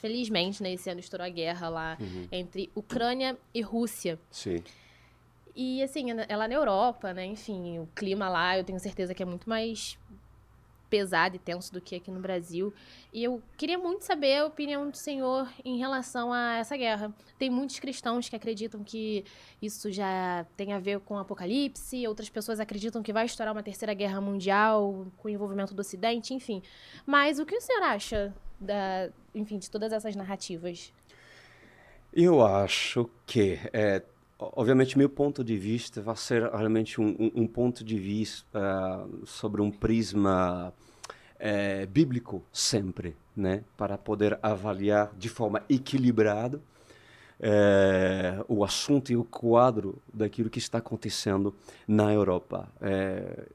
felizmente, né, esse ano estourou a guerra lá entre Ucrânia e Rússia. Sim. E, assim, é lá na Europa, né, enfim, o clima lá eu tenho certeza que é muito mais pesado e tenso do que aqui no Brasil. E eu queria muito saber a opinião do senhor em relação a essa guerra. Tem muitos cristãos que acreditam que isso já tem a ver com o Apocalipse, outras pessoas acreditam que vai estourar uma terceira guerra mundial com o envolvimento do Ocidente, enfim. Mas o que o senhor acha enfim, de todas essas narrativas? Eu acho que, obviamente, meu ponto de vista vai ser realmente um ponto de vista sobre um prisma bíblico sempre, né? Para poder avaliar de forma equilibrada o assunto e o quadro daquilo que está acontecendo na Europa.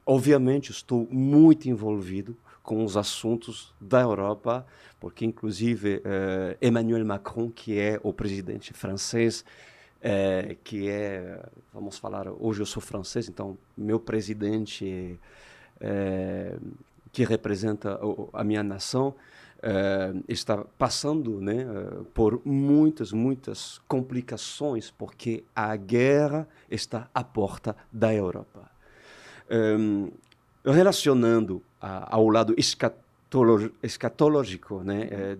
Obviamente, estou muito envolvido com os assuntos da Europa, porque, inclusive, Emmanuel Macron, que é o presidente francês, vamos falar, hoje eu sou francês, então, meu presidente, que representa a minha nação, está passando, né, por muitas complicações, porque a guerra está à porta da Europa. Relacionando ao lado escatológico, né,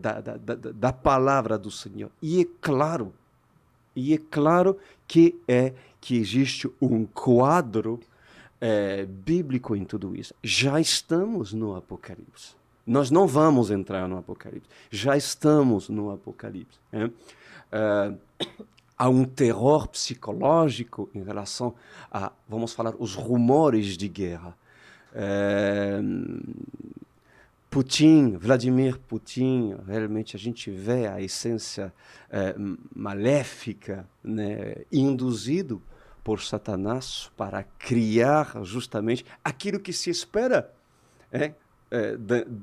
da palavra do Senhor, e é claro que existe um quadro bíblico em tudo isso. Já estamos no Apocalipse. Nós não vamos entrar no Apocalipse. Já estamos no Apocalipse. Há um terror psicológico em relação a, vamos falar, os rumores de guerra. Vladimir Putin, realmente a gente vê a essência maléfica, né, induzido por Satanás para criar justamente aquilo que se espera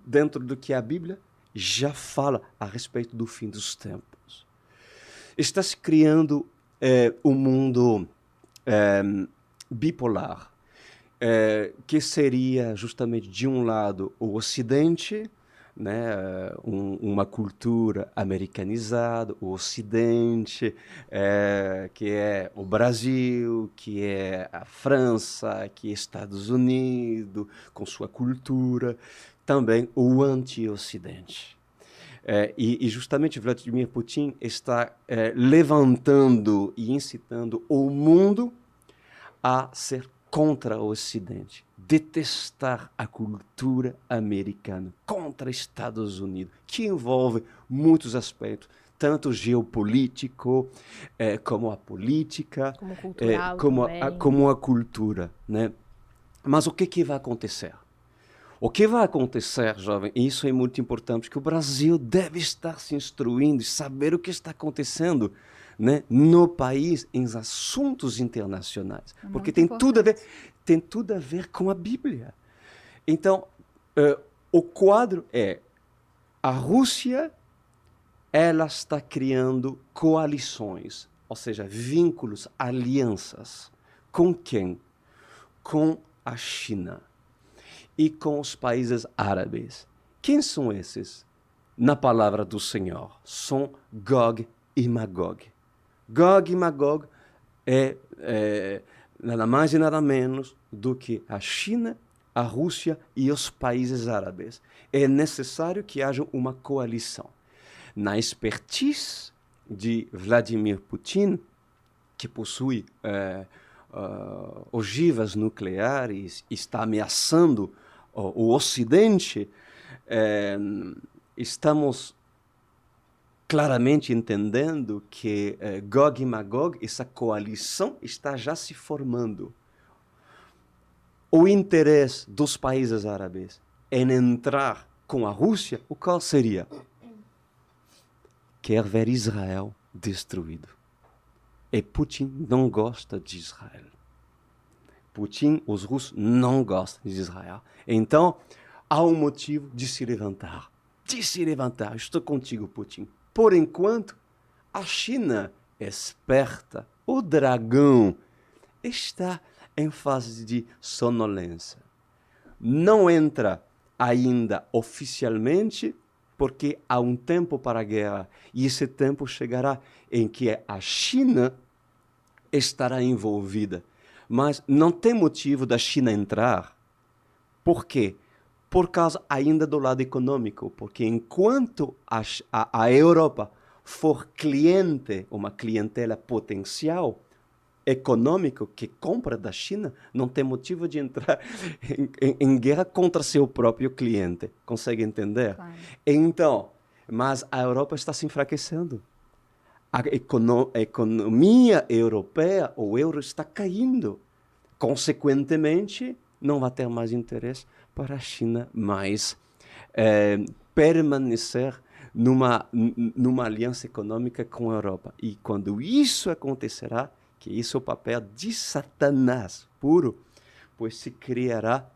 dentro do que a Bíblia já fala a respeito do fim dos tempos. Está se criando um mundo bipolar, que seria justamente, de um lado, o Ocidente, né, uma cultura americanizada, o Ocidente, que é o Brasil, que é a França, que é Estados Unidos, com sua cultura, também o anti-Ocidente. E justamente Vladimir Putin está levantando e incitando o mundo a ser contra o Ocidente, detestar a cultura americana, contra Estados Unidos, que envolve muitos aspectos, tanto geopolítico, como a política, Como cultural também. como a cultura, né? Mas o que vai acontecer? O que vai acontecer, jovem, e isso é muito importante, porque o Brasil deve estar se instruindo e saber o que está acontecendo, né, no país, em assuntos internacionais. Porque tem tudo a ver com a Bíblia. Então, o quadro é: a Rússia, ela está criando coalições, ou seja, vínculos, alianças. Com quem? Com a China e com os países árabes. Quem são esses? Na palavra do Senhor, são Gog e Magog. Gog e Magog é nada mais e nada menos do que a China, a Rússia e os países árabes. É necessário que haja uma coalição. Na expertise de Vladimir Putin, que possui ogivas nucleares e está ameaçando o Ocidente, estamos claramente entendendo que Gog e Magog, essa coalição, está já se formando. O interesse dos países árabes em entrar com a Rússia, o qual seria? Quer ver Israel destruído. E Putin não gosta de Israel. Putin, os russos não gostam de Israel. Então, há um motivo de se levantar. De se levantar. Estou contigo, Putin. Por enquanto, a China, esperta, o dragão, está em fase de sonolência. Não entra ainda oficialmente porque há um tempo para a guerra. E esse tempo chegará em que a China estará envolvida. Mas não tem motivo da China entrar. Por quê? Por causa ainda do lado econômico. Porque enquanto a Europa for cliente, uma clientela potencial, econômico que compra da China, não tem motivo de entrar em guerra contra seu próprio cliente. Consegue entender? Claro. Então, mas a Europa está se enfraquecendo. A economia europeia, o euro está caindo. Consequentemente, não vai ter mais interesse para a China mais permanecer numa aliança econômica com a Europa. E quando isso acontecerá, que isso é o papel de Satanás puro, pois se criará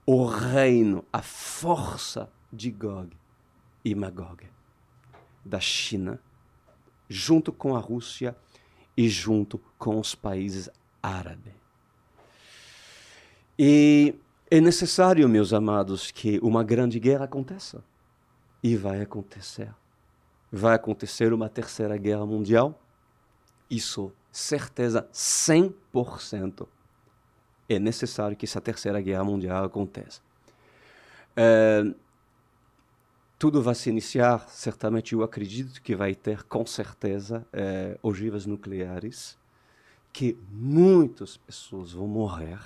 o reino, a força de Gog e Magog, da China, junto com a Rússia e junto com os países árabes. E é necessário, meus amados, que uma grande guerra aconteça. E vai acontecer. Vai acontecer uma terceira guerra mundial. Isso, certeza, 100%. É necessário que essa terceira guerra mundial aconteça. Tudo vai se iniciar, certamente eu acredito que vai ter, com certeza, ogivas nucleares, que muitas pessoas vão morrer.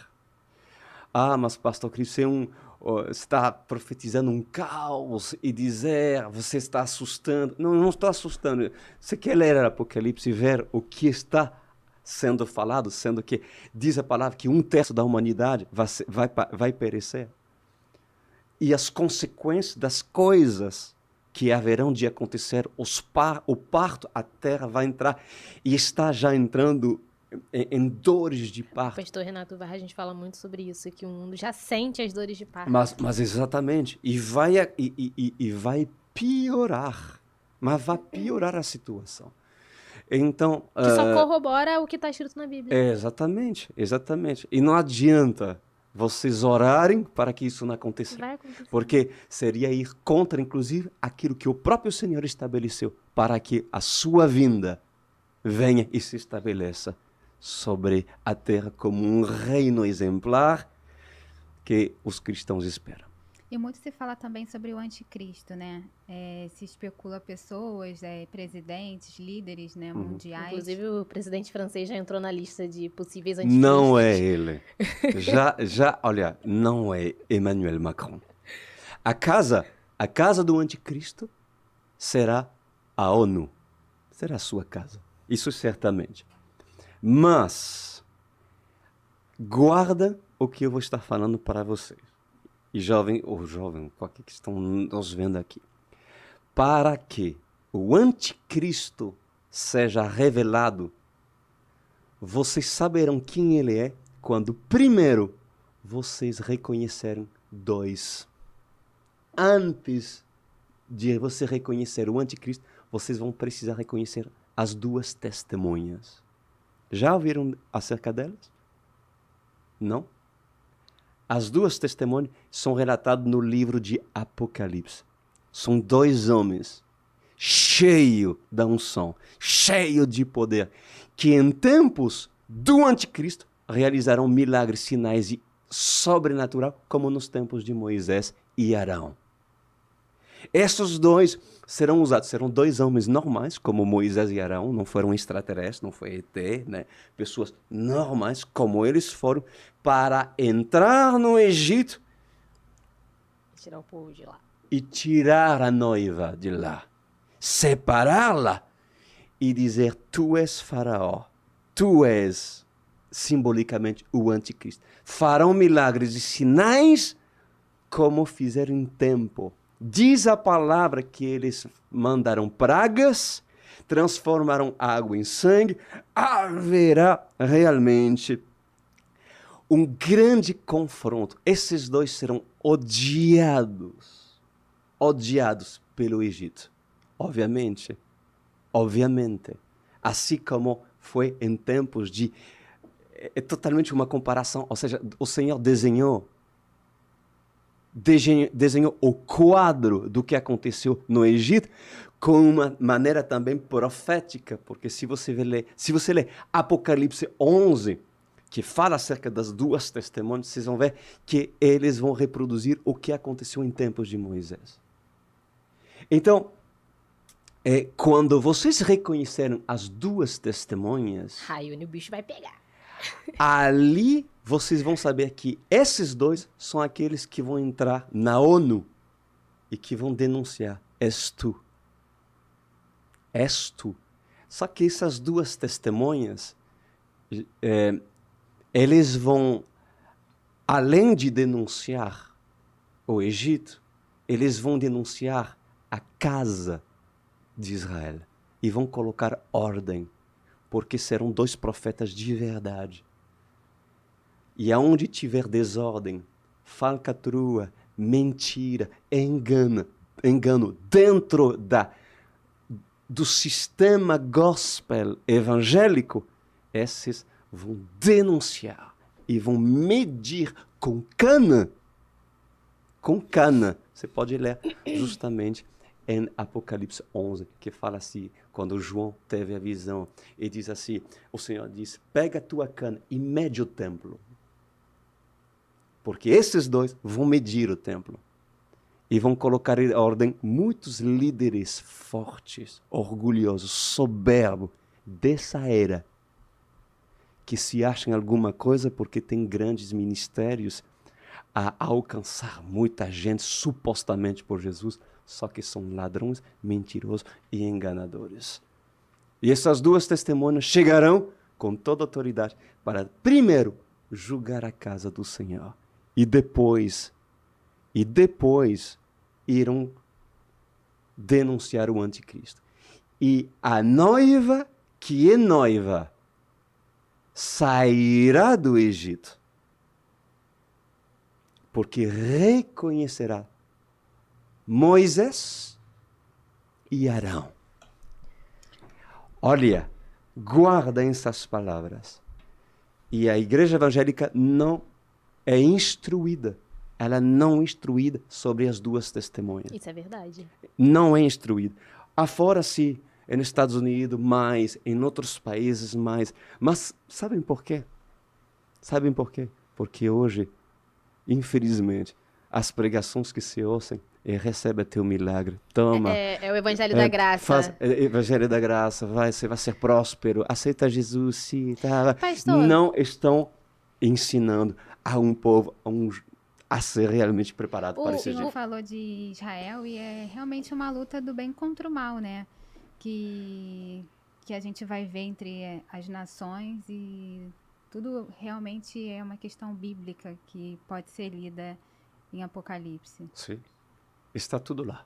Ah, mas pastor Cris, você está profetizando um caos e dizer, você está assustando. Não, não estou assustando. Você quer ler Apocalipse e ver o que está sendo falado, sendo que diz a palavra que 1/3 da humanidade vai perecer. E as consequências das coisas que haverão de acontecer, o parto, a terra vai entrar e está já entrando em dores de O parto. pastor Renato Varra, a gente fala muito sobre isso, que o mundo já sente as dores de parto. Mas exatamente. E vai piorar. Mas vai piorar a situação. Então, Que só corrobora o que está escrito na Bíblia. exatamente. E não adianta vocês orarem para que isso não aconteça. Vai acontecer. Porque seria ir contra, inclusive, aquilo que o próprio Senhor estabeleceu, para que a sua vinda venha e se estabeleça sobre a terra como um reino exemplar que os cristãos esperam. E muito se fala também sobre o anticristo, né? Se especula pessoas, presidentes, líderes, né, mundiais. Inclusive, o presidente francês já entrou na lista de possíveis anticristos. Não é ele. Olha, não é Emmanuel Macron. A casa do anticristo será a ONU. Será a sua casa. Isso certamente. Mas, guarda o que eu vou estar falando para vocês. E jovem, qualquer que estão nos vendo aqui. Para que o anticristo seja revelado, vocês saberão quem ele é quando, primeiro, vocês reconhecerem dois. Antes de você reconhecer o anticristo, vocês vão precisar reconhecer as duas testemunhas. Já ouviram acerca delas? Não? As duas testemunhas são relatadas no livro de Apocalipse. São dois homens cheios da unção, cheios de poder, que em tempos do anticristo realizarão milagres, sinais e sobrenatural, como nos tempos de Moisés e Arão. Esses dois serão usados, serão dois homens normais, como Moisés e Arão, não foram extraterrestres, não foi ET, né? Pessoas normais, como eles foram, para entrar no Egito Tirar o povo de lá. e tirar a noiva de lá, separá-la e dizer, tu és faraó, tu és simbolicamente o anticristo. Farão milagres e sinais como fizeram em tempo. Diz a palavra que eles mandaram pragas, transformaram água em sangue. Haverá realmente um grande confronto. Esses dois serão odiados pelo Egito. Obviamente. Assim como foi em tempos de... É totalmente uma comparação. Ou seja, o Senhor desenhou desenhou o quadro do que aconteceu no Egito com uma maneira também profética, porque se você ler Apocalipse 11, que fala acerca das duas testemunhas, vocês vão ver que eles vão reproduzir o que aconteceu em tempos de Moisés. Então, quando vocês reconheceram as duas testemunhas, Raione, o bicho vai pegar. ali vocês vão saber que esses dois são aqueles que vão entrar na ONU e que vão denunciar. És tu. És tu. Só que essas duas testemunhas, eles vão, além de denunciar o Egito, eles vão denunciar a casa de Israel e vão colocar ordem, porque serão dois profetas de verdade. E aonde tiver desordem, falcatrua, mentira, engano dentro do sistema gospel evangélico, esses vão denunciar e vão medir com cana. Com cana. Você pode ler justamente em Apocalipse 11, que fala assim, quando João teve a visão, e diz assim, o Senhor diz, pega a tua cana e mede o templo. Porque esses dois vão medir o templo. E vão colocar em ordem muitos líderes fortes, orgulhosos, soberbos, dessa era, que se acham alguma coisa porque têm grandes ministérios a alcançar muita gente, supostamente por Jesus, só que são ladrões, mentirosos e enganadores. E essas duas testemunhas chegarão com toda autoridade para, primeiro, julgar a casa do Senhor. E depois irão denunciar o anticristo. E a noiva, que é noiva, sairá do Egito, porque reconhecerá Moisés e Arão. Olha, guarda essas palavras. E a igreja evangélica não é instruída. Ela não é instruída sobre as duas testemunhas. Isso é verdade. Não é instruída. Afora sim, nos Estados Unidos mais, em outros países mais. Mas sabem por quê? Sabem por quê? Porque hoje, infelizmente, as pregações que se ouçam recebe teu milagre. Toma. É o evangelho da graça. Evangelho da graça. Você vai ser próspero. Aceita Jesus, sim. Tá. Pastor. Não estão ensinando a um povo, a ser realmente preparado para esse O dia. senhor falou de Israel e é realmente uma luta do bem contra o mal, né? Que a gente vai ver entre as nações e tudo realmente é uma questão bíblica que pode ser lida em Apocalipse. Sim. Está tudo lá.